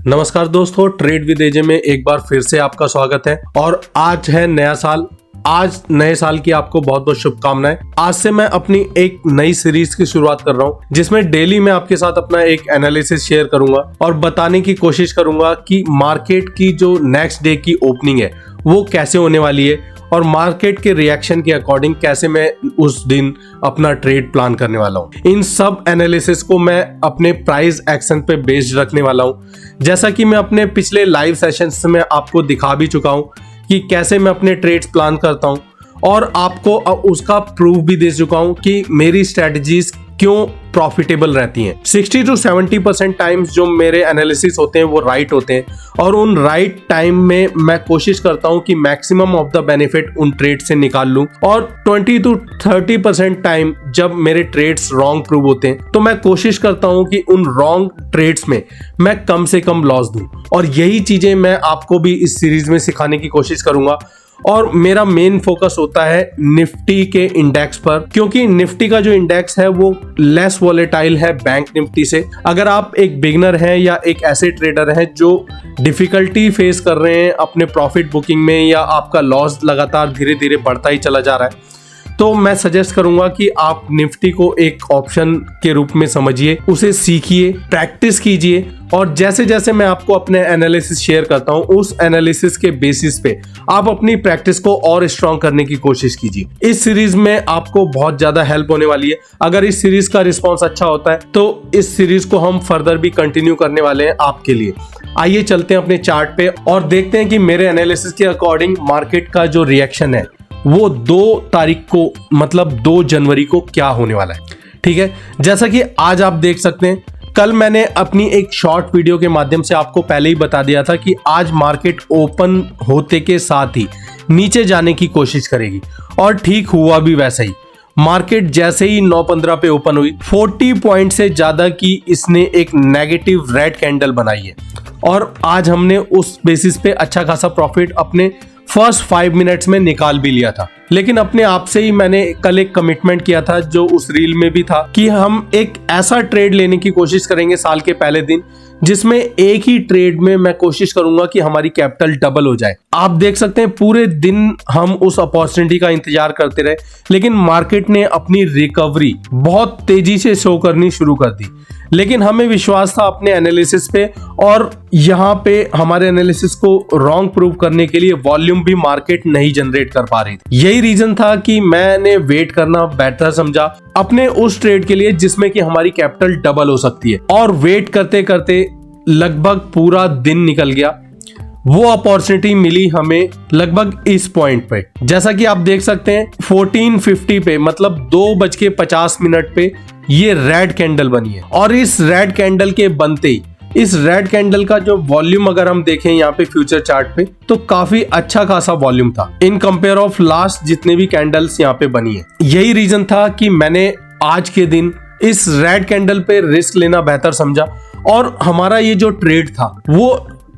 नमस्कार दोस्तों, trade with एजे में एक बार फिर से आपका स्वागत है। और आज है नया साल। आज नए साल की आपको बहुत बहुत शुभकामनाएं। आज से मैं अपनी एक नई सीरीज की शुरुआत कर रहा हूं, जिसमें डेली मैं आपके साथ अपना एक एनालिसिस शेयर करूंगा और बताने की कोशिश करूंगा कि मार्केट की जो नेक्स्ट डे की ओपनिंग है वो कैसे होने वाली है और मार्केट के रिएक्शन के अकॉर्डिंग कैसे मैं उस दिन अपना ट्रेड प्लान करने वाला हूं। इन सब एनालिसिस को मैं अपने प्राइस एक्शन पे बेस्ड रखने वाला हूं। जैसा कि मैं अपने पिछले लाइव सेशंस में आपको दिखा भी चुका हूं कि कैसे मैं अपने ट्रेड्स प्लान करता हूं और आपको उसका प्रूफ भी दे चुका हूं कि मेरी स्ट्रेटजीज क्यों प्रॉफिटेबल रहती हैं। 60 to 70% टाइम्स जो मेरे एनालिसिस होते हैं वो राइट होते हैं और उन राइट टाइम में मैं कोशिश करता हूं कि मैक्सिमम ऑफ द बेनिफिट उन ट्रेड से निकाल लूं। और 20 to 30% टाइम जब मेरे ट्रेड्स रॉन्ग प्रूव होते हैं तो मैं कोशिश करता हूं कि उन रॉन्ग ट्रेड्स में मैं कम से कम लॉस दूं। और यही चीजें मैं आपको भी इस सीरीज में सिखाने की कोशिश करूंगा। और मेरा मेन फोकस होता है निफ्टी के इंडेक्स पर, क्योंकि निफ्टी का जो इंडेक्स है वो लेस वॉलेटाइल है बैंक निफ्टी से। अगर आप एक बिगनर हैं या एक ऐसे ट्रेडर हैं जो डिफिकल्टी फेस कर रहे हैं अपने प्रॉफिट बुकिंग में, या आपका लॉस लगातार धीरे धीरे बढ़ता ही चला जा रहा है, तो मैं सजेस्ट करूंगा कि आप निफ्टी को एक ऑप्शन के रूप में समझिए, उसे सीखिए, प्रैक्टिस कीजिए। और जैसे जैसे मैं आपको अपने एनालिसिस शेयर करता हूं, उस एनालिसिस के बेसिस पे आप अपनी प्रैक्टिस को और स्ट्रॉन्ग करने की कोशिश कीजिए। इस सीरीज में आपको बहुत ज्यादा हेल्प होने वाली है। अगर इस सीरीज का रिस्पॉन्स अच्छा होता है तो इस सीरीज को हम फर्दर भी कंटिन्यू करने वाले हैं आपके लिए। आइए चलते हैं अपने चार्ट पे और देखते हैं कि मेरे एनालिसिस के अकॉर्डिंग मार्केट का जो रिएक्शन है वो 2 तारीख को, मतलब 2 जनवरी को क्या होने वाला है। ठीक है, जैसा कि आज आप देख सकते हैं, कल मैंने अपनी एक शॉर्ट वीडियो के माध्यम से आपको पहले ही बता दिया था कि आज मार्केट ओपन होते के साथ ही नीचे जाने की कोशिश करेगी और ठीक हुआ भी वैसा ही। मार्केट जैसे ही 9:15 पे ओपन हुई, 40 पॉइंट से ज्यादा की इसने एक नेगेटिव रेड कैंडल बनाई है और आज हमने उस बेसिस पे अच्छा खासा प्रॉफिट अपने फर्स्ट 5 मिनट्स में निकाल भी लिया था। लेकिन अपने आप से ही मैंने कल एक कमिटमेंट किया था, जो उस रील में भी था, कि हम एक ऐसा ट्रेड लेने की कोशिश करेंगे साल के पहले दिन जिसमें एक ही ट्रेड में मैं कोशिश करूंगा कि हमारी कैपिटल डबल हो जाए। आप देख सकते हैं पूरे दिन हम उस अपॉर्चुनिटी का इंतजार करते रहे, लेकिन मार्केट ने अपनी रिकवरी बहुत तेजी से शो करनी शुरू कर दी। लेकिन हमें विश्वास था अपने एनालिसिस पे और यहाँ पे हमारे एनालिसिस को रॉन्ग प्रूव करने के लिए वॉल्यूम भी मार्केट नहीं जनरेट कर पा रही थी। यही रीजन था कि मैंने वेट करना बेहतर समझा अपने उस ट्रेड के लिए जिसमें कि हमारी कैपिटल डबल हो सकती है। और वेट करते करते लगभग पूरा दिन निकल गया। वो अपॉर्चुनिटी मिली हमें लगभग इस पॉइंट पे, जैसा कि आप देख सकते हैं 1450 पे, मतलब 2:50 पे ये रेड कैंडल बनी है। और इस रेड कैंडल के बनते ही इस रेड कैंडल का जो वॉल्यूम अगर हम देखें यहाँ पे फ्यूचर चार्ट पे, तो काफी अच्छा खासा वॉल्यूम था इन कंपेयर ऑफ लास्ट जितने भी कैंडल्स यहाँ पे बनी है। यही रीजन था कि मैंने आज के दिन इस रेड कैंडल पे रिस्क लेना बेहतर समझा और हमारा ये जो ट्रेड था वो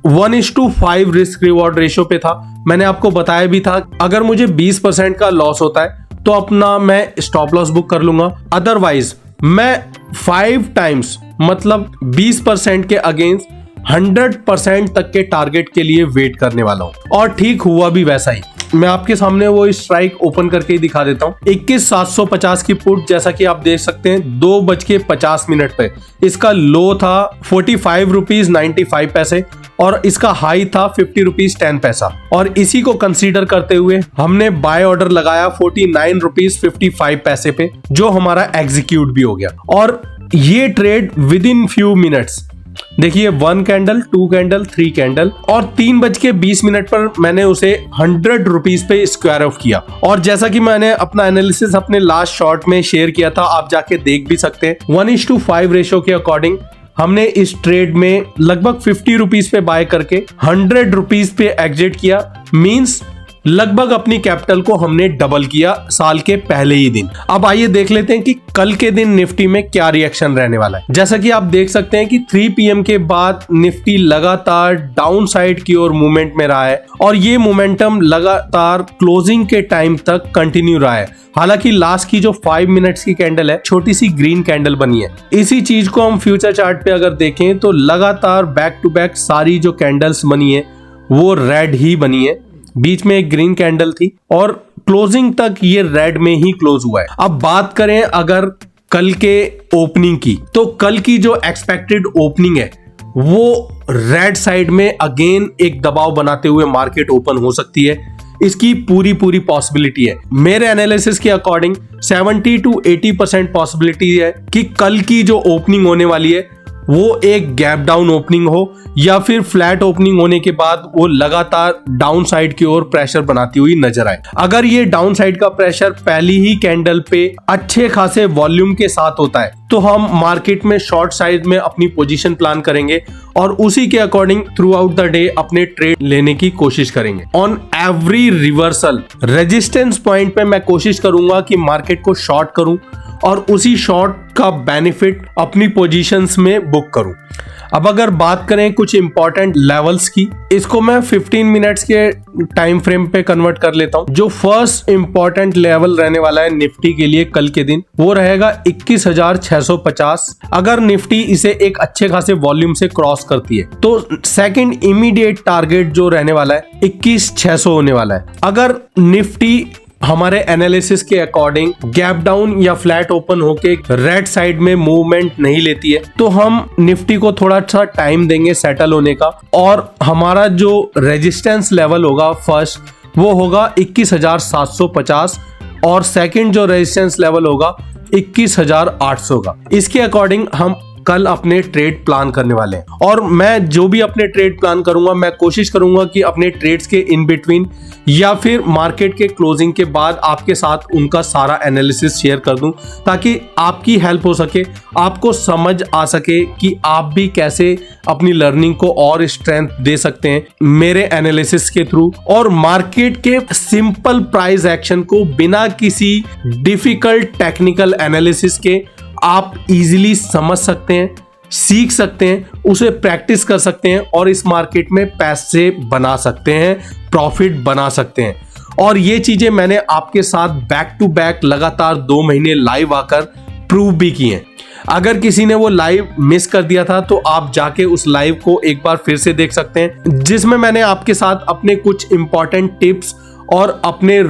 1:5 रिस्क रिवॉर्ड रेशियो पे था। मैंने आपको बताया भी था अगर मुझे 20% का लॉस होता है तो अपना मैं स्टॉप लॉस बुक कर लूंगा, अदरवाइज मैं 5 टाइम्स, मतलब 20% के अगेंस्ट 100% तक के टारगेट के लिए वेट करने वाला हूं। और ठीक हुआ भी वैसा ही। मैं आपके सामने वो स्ट्राइक ओपन करके ही दिखा देता हूं। 21,750 की पुट, जैसा कि आप देख सकते हैं 2:50 पे इसका लो था 45 रुपीज 95 पैसे और इसका हाई था 50 रुपीज 10 पैसा। और इसी को कंसीडर करते हुए हमने बाय ऑर्डर लगाया 49 रुपीज 55 पैसे पे, जो हमारा एग्जीक्यूट भी हो गया। और ये trade with in few minutes, देखिए 1 कैंडल, 2 कैंडल, 3 कैंडल और 3:20 पर मैंने उसे 100 रुपीज पे स्क्वायर ऑफ किया। और जैसा कि मैंने अपना एनालिसिस अपने लास्ट शॉर्ट में शेयर किया था, आप जाके देख भी सकते हैं, 1:5 रेशियो के अकॉर्डिंग हमने इस ट्रेड में लगभग 50 रुपीज पे बाय करके 100 रुपीज पे एग्जिट किया। मींस लगभग अपनी कैपिटल को हमने डबल किया साल के पहले ही दिन। अब आइए देख लेते हैं कि कल के दिन निफ्टी में क्या रिएक्शन रहने वाला है। जैसा कि आप देख सकते हैं कि 3 PM के बाद निफ्टी लगातार डाउन साइड की ओर मूवमेंट में रहा है और ये मोमेंटम लगातार क्लोजिंग के टाइम तक कंटिन्यू रहा है। हालांकि लास्ट की जो 5 मिनट्स की कैंडल है, छोटी सी ग्रीन कैंडल बनी है। इसी चीज को हम फ्यूचर चार्ट पे अगर देखें तो लगातार बैक टू बैक सारी जो कैंडल्स बनी है वो रेड ही बनी है। बीच में एक ग्रीन कैंडल थी और क्लोजिंग तक ये रेड में ही क्लोज हुआ है। अब बात करें अगर कल के ओपनिंग की, तो कल की जो एक्सपेक्टेड ओपनिंग है वो रेड साइड में अगेन एक दबाव बनाते हुए मार्केट ओपन हो सकती है। इसकी पूरी पॉसिबिलिटी है। मेरे एनालिसिस के अकॉर्डिंग 70 to 80% पॉसिबिलिटी है कि कल की जो ओपनिंग होने वाली है वो एक गैप डाउन ओपनिंग हो या फिर फ्लैट ओपनिंग होने के बाद वो लगातार डाउन साइड की ओर प्रेशर बनाती हुई नजर आए। अगर ये डाउन साइड का प्रेशर पहली ही कैंडल पे अच्छे खासे वॉल्यूम के साथ होता है तो हम मार्केट में शॉर्ट साइड में अपनी पोजीशन प्लान करेंगे और उसी के according through out the day अपने ट्रेड लेने की कोशिश करेंगे। On every reversal resistance point पे मैं कोशिश करूंगा कि मार्केट को शॉर्ट करूं और उसी शॉर्ट का बेनिफिट अपनी पोजीशंस में बुक करूं। अब अगर बात करें कुछ इंपॉर्टेंट लेवल्स की, इसको मैं 15 मिनट्स के टाइम फ्रेम पे कन्वर्ट कर लेता हूं। जो फर्स्ट इंपॉर्टेंट लेवल रहने वाला है निफ्टी के लिए कल के दिन वो रहेगा 21,650। अगर निफ्टी इसे एक अच्छे खासे वॉल्यूम से क्रॉस करती है तो सेकंड इमीडिएट टारगेट जो रहने वाला है 21,600 होने वाला है। अगर निफ्टी हमारे एनालिसिस के अकॉर्डिंग गैप डाउन या फ्लैट ओपन होके रेड साइड में मूवमेंट नहीं लेती है तो हम निफ्टी को थोड़ा सा टाइम देंगे सेटल होने का और हमारा जो रेजिस्टेंस लेवल होगा फर्स्ट वो होगा 21,750 और सेकंड जो रेजिस्टेंस लेवल होगा 21,800 का। इसके अकॉर्डिंग हम कल अपने ट्रेड प्लान करने वाले हैं और मैं जो भी अपने ट्रेड प्लान करूंगा मैं कोशिश करूंगा कि अपने ट्रेड्स के इन बिटवीन या फिर मार्केट के क्लोजिंग के बाद आपके साथ उनका सारा एनालिसिस शेयर कर दूं ताकि आपकी हेल्प हो सके, आपको समझ आ सके कि आप भी कैसे अपनी लर्निंग को और स्ट्रेंथ दे सकते हैं मेरे एनालिसिस के थ्रू और मार्केट के सिंपल प्राइस एक्शन को बिना किसी डिफिकल्ट टेक्निकल एनालिसिस के आप इजीली समझ सकते हैं, सीख सकते हैं, उसे प्रैक्टिस कर सकते हैं और इस मार्केट में पैसे बना सकते हैं, प्रॉफिट बना सकते हैं। और ये चीजें मैंने आपके साथ बैक टू बैक लगातार 2 महीने लाइव आकर प्रूव भी की हैं। अगर किसी ने वो लाइव मिस कर दिया था तो आप जाके उस लाइव को एक बार फिर से देख सकते हैं जिसमें मैंने आपके साथ अपने कुछ इंपॉर्टेंट टिप्स और अपने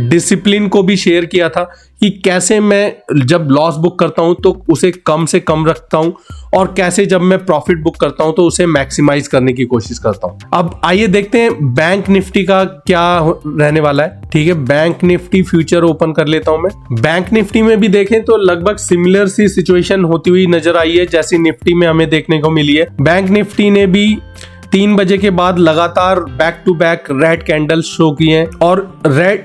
डिसिप्लिन को भी शेयर किया था कि कैसे मैं जब लॉस बुक करता हूं तो उसे कम से कम रखता हूं और कैसे जब मैं प्रॉफिट बुक करता हूं तो उसे मैक्सिमाइज करने की कोशिश करता हूं। अब आइए देखते हैं बैंक निफ्टी का क्या रहने वाला है। ठीक है, बैंक निफ्टी फ्यूचर ओपन कर लेता हूं मैं। बैंक निफ्टी में भी देखें तो लगभग सिमिलर सी सिचुएशन होती हुई नजर आई है जैसी निफ्टी में हमें देखने को मिली है। बैंक निफ्टी ने भी 3 बजे के बाद लगातार back to back red candles show किए हैं और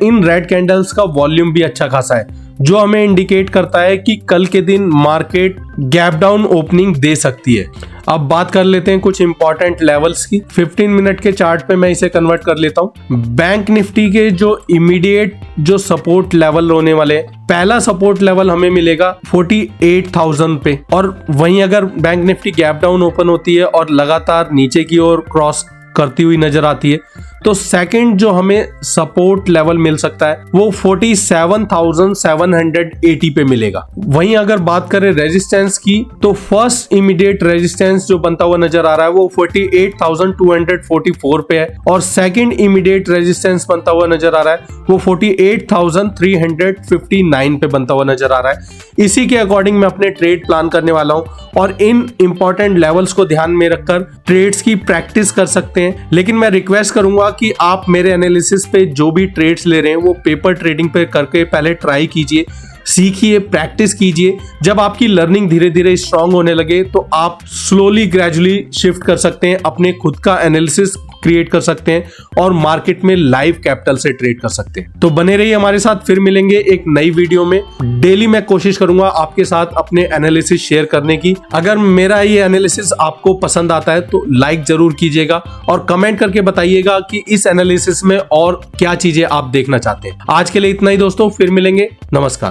इन रेड कैंडल्स का वॉल्यूम भी अच्छा खासा है जो हमें इंडिकेट करता है कि कल के दिन मार्केट गैप डाउन ओपनिंग दे सकती है। अब बात कर लेते हैं कुछ इंपॉर्टेंट लेवल्स की। 15 मिनट के चार्ट पे मैं इसे कन्वर्ट कर लेता हूं। बैंक निफ्टी के जो इमीडिएट जो सपोर्ट लेवल होने वाले, पहला सपोर्ट लेवल हमें मिलेगा 48,000 पे और वहीं अगर bank Nifty gap down open होती है और लगातार नीचे की ओर क्रॉस करती हुई नजर आती है तो सेकंड जो हमें सपोर्ट लेवल मिल सकता है वो 47,780 पे मिलेगा। वहीं अगर बात करें रेजिस्टेंस की तो फर्स्ट इमीडिएट रेजिस्टेंस जो बनता हुआ नजर आ रहा है वो 48,244 पे है और सेकंड इमीडिएट रेजिस्टेंस बनता हुआ नजर आ रहा है वो 48,359 पे बनता हुआ नजर आ रहा है। इसी के अकॉर्डिंग मैं अपने ट्रेड प्लान करने वाला हूं और इन इंपॉर्टेंट लेवल्स को ध्यान में रखकर ट्रेड्स की प्रैक्टिस कर सकते हैं। लेकिन मैं रिक्वेस्ट करूंगा कि आप मेरे एनालिसिस पे जो भी ट्रेड्स ले रहे हैं वो पेपर ट्रेडिंग पे करके पहले ट्राई कीजिए सीखिए, प्रैक्टिस कीजिए। जब आपकी लर्निंग धीरे धीरे स्ट्रांग होने लगे तो आप स्लोली ग्रेजुअली शिफ्ट कर सकते हैं, अपने खुद का एनालिसिस क्रिएट कर सकते हैं और मार्केट में लाइव कैपिटल से ट्रेड कर सकते हैं। तो बने रहिए हमारे साथ, फिर मिलेंगे एक नई वीडियो में। डेली मैं कोशिश करूंगा आपके साथ अपने एनालिसिस शेयर करने की। अगर मेरा ये एनालिसिस आपको पसंद आता है तो लाइक जरूर कीजिएगा और कमेंट करके बताइएगा कि इस एनालिसिस में और क्या चीजें आप देखना चाहते हैं। आज के लिए इतना ही दोस्तों, फिर मिलेंगे। नमस्कार।